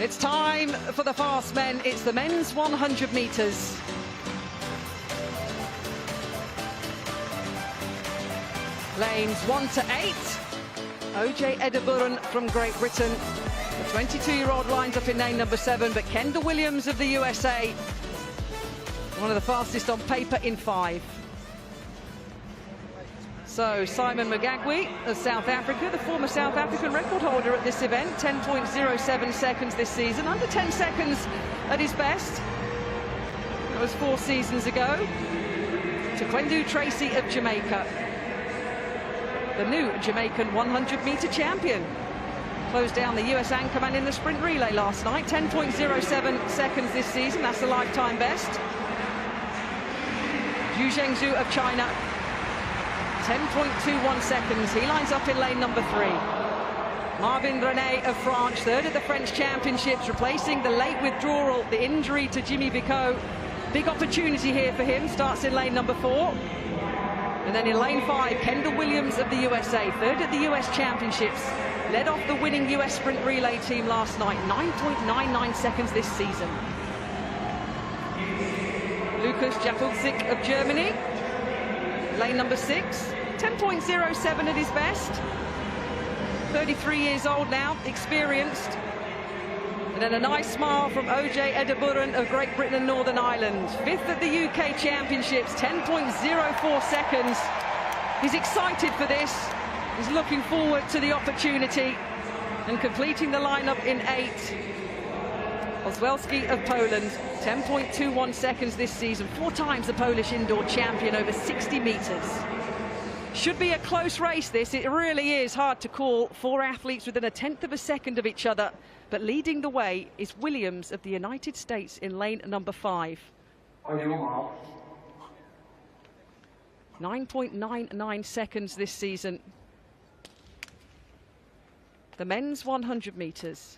It's time for the fast men. It's the men's 100 metres. Lanes 1 to 8. OJ Edeburen from Great Britain. The 22-year-old lines up in lane number 7, but Kendall Williams of the USA, one of the fastest on paper in 5. So Simon Magagwi of South Africa, the former South African record holder at this event, 10.07 seconds this season, under 10 seconds at his best. That was 4 seasons ago. Taekwondo Tracy of Jamaica, the new Jamaican 100-metre champion. Closed down the US anchorman in the sprint relay last night, 10.07 seconds this season, that's the lifetime best. Zhu Zhengzhu of China, 10.21 seconds. He lines up in lane number 3. Marvin René of France, 3rd at the French Championships, replacing the late withdrawal, the injury to Jimmy Bicot. Big opportunity here for him, starts in lane number 4. And then in lane 5, Kendall Williams of the USA, 3rd at the US Championships, led off the winning US sprint relay team last night, 9.99 seconds this season. Lukas Jakubczyk of Germany, lane number 6, 10.07 at his best. 33 years old now, experienced. And then a nice smile from OJ Edeburen of Great Britain and Northern Ireland. 5th at the UK Championships, 10.04 seconds. He's excited for this. He's looking forward to the opportunity. And completing the lineup in 8. Ozwelski of Poland, 10.21 seconds this season. 4 times the Polish indoor champion over 60 metres. Should be a close race, this. It really is hard to call. 4 athletes within a 1/10 of a second of each other. But leading the way is Williams of the United States in lane number 5. 9.99 seconds this season. The men's 100 metres.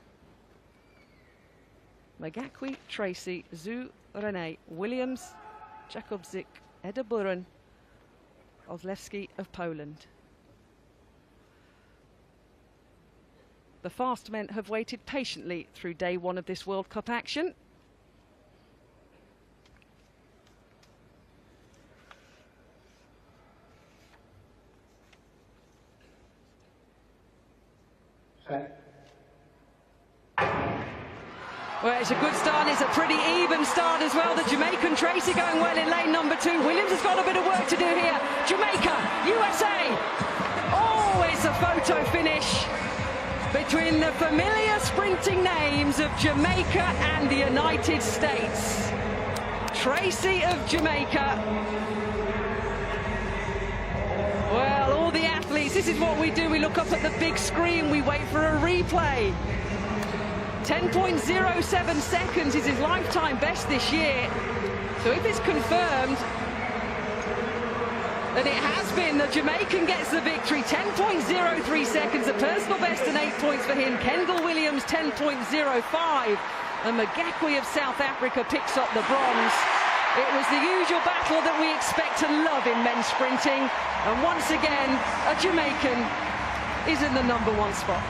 Magagwi, Tracy, Zhu René, Williams, Jakubczyk, Edeburen, Ozlewski of Poland. The fast men have waited patiently through day 1 of this World Cup action. Well, it's a good start. It's a pretty even start as well. The Jamaican Tracy going well in lane number 2. Williams has got a bit of work to do here. Jamaica, USA. Oh, it's a photo finish between the familiar sprinting names of Jamaica and the United States. Tracy of Jamaica. Well, all the athletes, this is what we do. We look up at the big screen. We wait for a replay. 10.07 seconds is his lifetime best this year. So if it's confirmed, then it has been. The Jamaican gets the victory. 10.03 seconds, a personal best and 8 points for him. Kendall Williams, 10.05. And Magagwi of South Africa picks up the bronze. It was the usual battle that we expect to love in men's sprinting. And once again, a Jamaican is in the number 1 spot.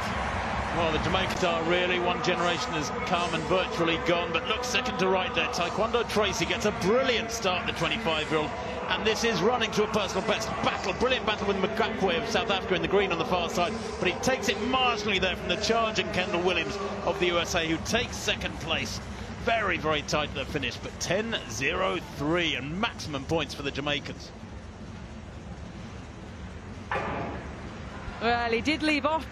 Well, the Jamaicans are really, one generation has come and virtually gone, but look, second to right there. Taekwondo Tracy gets a brilliant start, the 25-year-old, and this is running to a personal best battle. Brilliant battle with Magagwi of South Africa in the green on the far side, but he takes it marginally there from the charging Kendall Williams of the USA, who takes second place. Very, very tight at the finish, but 10.03 and maximum points for the Jamaicans. Well, he did lead off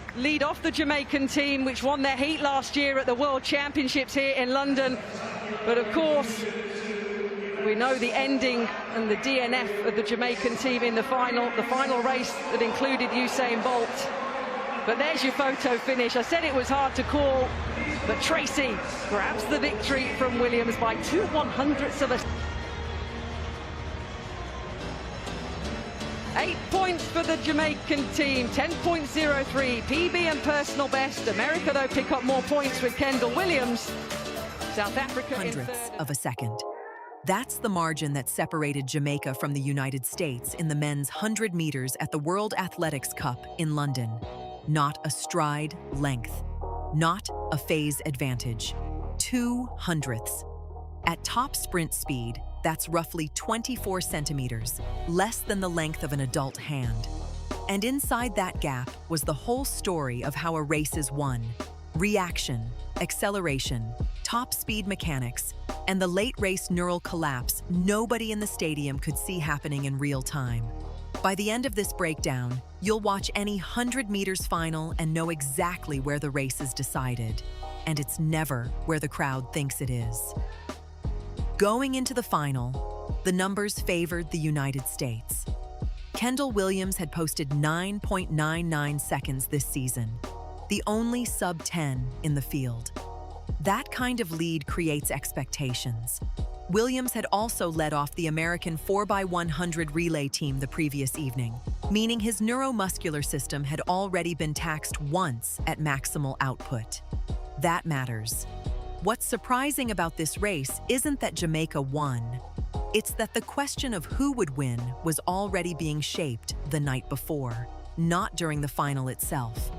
the Jamaican team, which won their heat last year at the World Championships here in London. But of course, we know the ending and the DNF of the Jamaican team in the final race that included Usain Bolt. But there's your photo finish. I said it was hard to call, but Tracy grabs the victory from Williams by 2/100ths of a... 8 points for the Jamaican team, 10.03, PB and personal best. America, though, pick up more points with Kendall Williams. South Africa in 3rd. Of a second. That's the margin that separated Jamaica from the United States in the men's 100 meters at the World Athletics Cup in London. Not a stride length. not a phase advantage. 2 hundredths. At top sprint speed, that's roughly 24 centimeters, less than the length of an adult hand. And inside that gap was the whole story of how a race is won. Reaction, acceleration, top speed mechanics, and the late race neural collapse nobody in the stadium could see happening in real time. By the end of this breakdown, you'll watch any 100 meters final and know exactly where the race is decided. And it's never where the crowd thinks it is. Going into the final, the numbers favored the United States. Kendall Williams had posted 9.99 seconds this season, the only sub-10 in the field. That kind of lead creates expectations. Williams had also led off the American 4x100 relay team the previous evening, meaning his neuromuscular system had already been taxed once at maximal output. That matters. What's surprising about this race isn't that Jamaica won. It's that the question of who would win was already being shaped the night before, not during the final itself.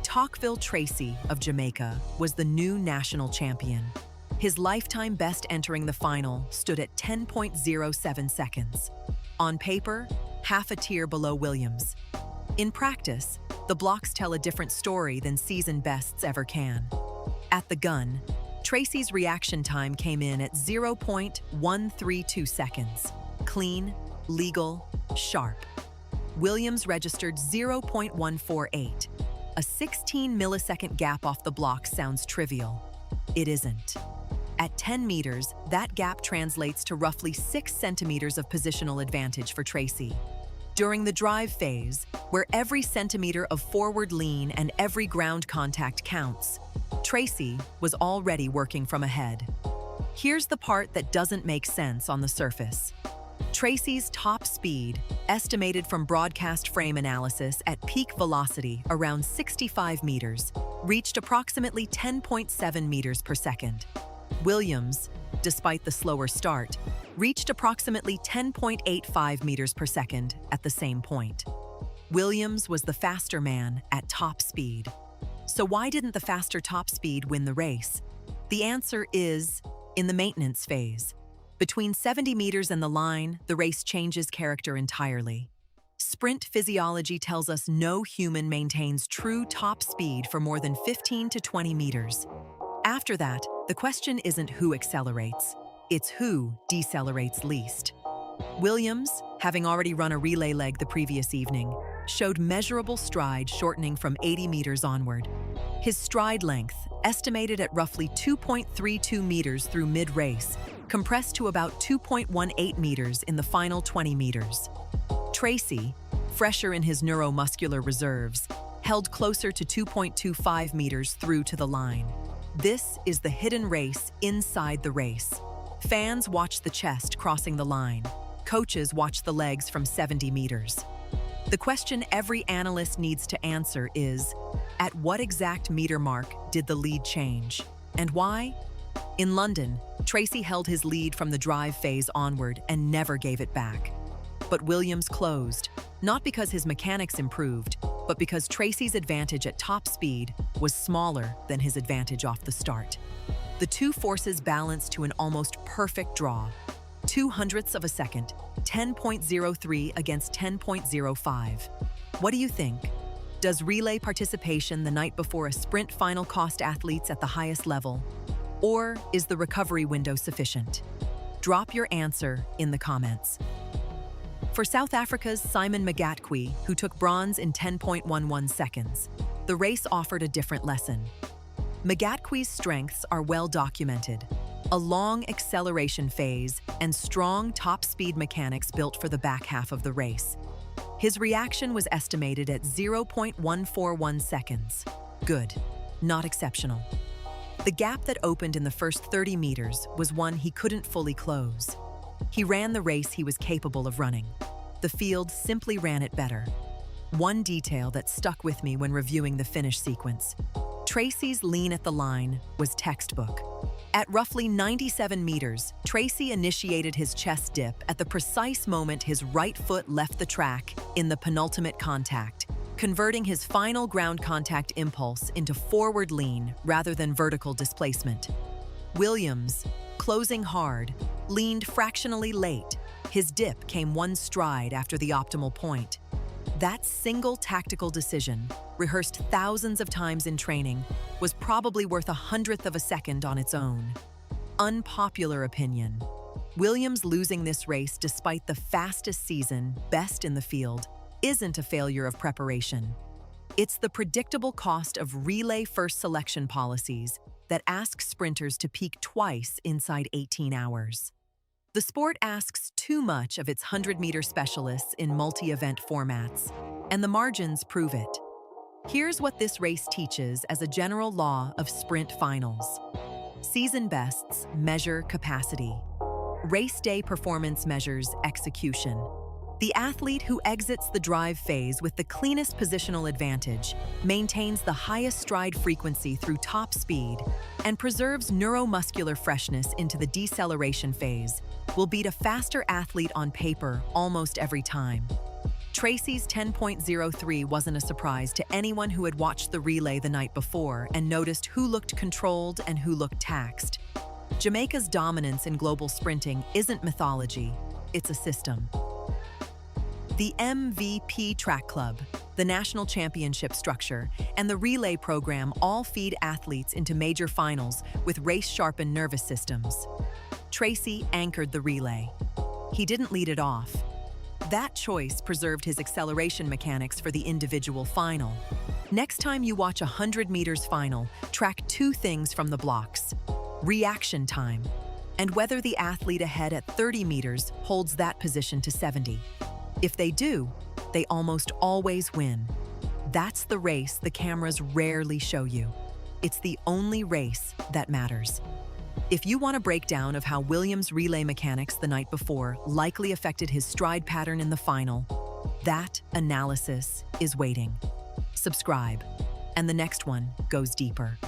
Tocqueville Tracy of Jamaica was the new national champion. His lifetime best entering the final stood at 10.07 seconds. On paper, half a tier below Williams. In practice, the blocks tell a different story than season bests ever can. At the gun, Tracy's reaction time came in at 0.132 seconds. Clean, legal, sharp. Williams registered 0.148. A 16 millisecond gap off the block sounds trivial. It isn't. At 10 meters, that gap translates to roughly 6 centimeters of positional advantage for Tracy. During the drive phase, where every centimeter of forward lean and every ground contact counts, Tracy was already working from ahead. Here's the part that doesn't make sense on the surface. Tracy's top speed, estimated from broadcast frame analysis at peak velocity around 65 meters, reached approximately 10.7 meters per second. Williams, despite the slower start, reached approximately 10.85 meters per second at the same point. Williams was the faster man at top speed. So why didn't the faster top speed win the race? The answer is in the maintenance phase. Between 70 meters and the line, the race changes character entirely. Sprint physiology tells us no human maintains true top speed for more than 15 to 20 meters. After that, the question isn't who accelerates, it's who decelerates least. Williams, having already run a relay leg the previous evening, showed measurable stride shortening from 80 meters onward. His stride length, estimated at roughly 2.32 meters through mid-race, compressed to about 2.18 meters in the final 20 meters. Tracy, fresher in his neuromuscular reserves, held closer to 2.25 meters through to the line. This is the hidden race inside the race. Fans watch the chest crossing the line. Coaches watch the legs from 70 meters. The question every analyst needs to answer is, at what exact meter mark did the lead change? And why? In London, Tracy held his lead from the drive phase onward and never gave it back. But Williams closed, not because his mechanics improved, but because Tracy's advantage at top speed was smaller than his advantage off the start. The two forces balanced to an almost perfect draw. 2 hundredths of a second, 10.03 against 10.05. What do you think? Does relay participation the night before a sprint final cost athletes at the highest level? Or is the recovery window sufficient? Drop your answer in the comments. For South Africa's Simon Magatquie, who took bronze in 10.11 seconds, the race offered a different lesson. Magatquie's strengths are well documented. A long acceleration phase and strong top speed mechanics built for the back half of the race. His reaction was estimated at 0.141 seconds. Good, not exceptional. The gap that opened in the first 30 meters was one he couldn't fully close. He ran the race he was capable of running. The field simply ran it better. One detail that stuck with me when reviewing the finish sequence. Tracy's lean at the line was textbook. At roughly 97 meters, Tracy initiated his chest dip at the precise moment his right foot left the track in the penultimate contact. converting his final ground contact impulse into forward lean rather than vertical displacement. Williams, closing hard, leaned fractionally late. His dip came one stride after the optimal point. That single tactical decision, rehearsed thousands of times in training, was probably worth 100th of a second on its own. Unpopular opinion. Williams losing this race despite the fastest season, best in the field, isn't a failure of preparation. It's the predictable cost of relay first selection policies that ask sprinters to peak twice inside 18 hours. The sport asks too much of its 100-meter specialists in multi-event formats, and the margins prove it. Here's what this race teaches as a general law of sprint finals. Season bests measure capacity. Race day performance measures execution. The athlete who exits the drive phase with the cleanest positional advantage, maintains the highest stride frequency through top speed, and preserves neuromuscular freshness into the deceleration phase, will beat a faster athlete on paper almost every time. Tracy's 10.03 wasn't a surprise to anyone who had watched the relay the night before and noticed who looked controlled and who looked taxed. Jamaica's dominance in global sprinting isn't mythology, it's a system. The MVP Track Club, the national championship structure, and the relay program all feed athletes into major finals with race-sharpened nervous systems. Tracy anchored the relay. He didn't lead it off. That choice preserved his acceleration mechanics for the individual final. Next time you watch a 100 meters final, track two things from the blocks: reaction time, and whether the athlete ahead at 30 meters holds that position to 70. If they do, they almost always win. That's the race the cameras rarely show you. It's the only race that matters. If you want a breakdown of how Williams' relay mechanics the night before likely affected his stride pattern in the final, that analysis is waiting. Subscribe, and the next one goes deeper.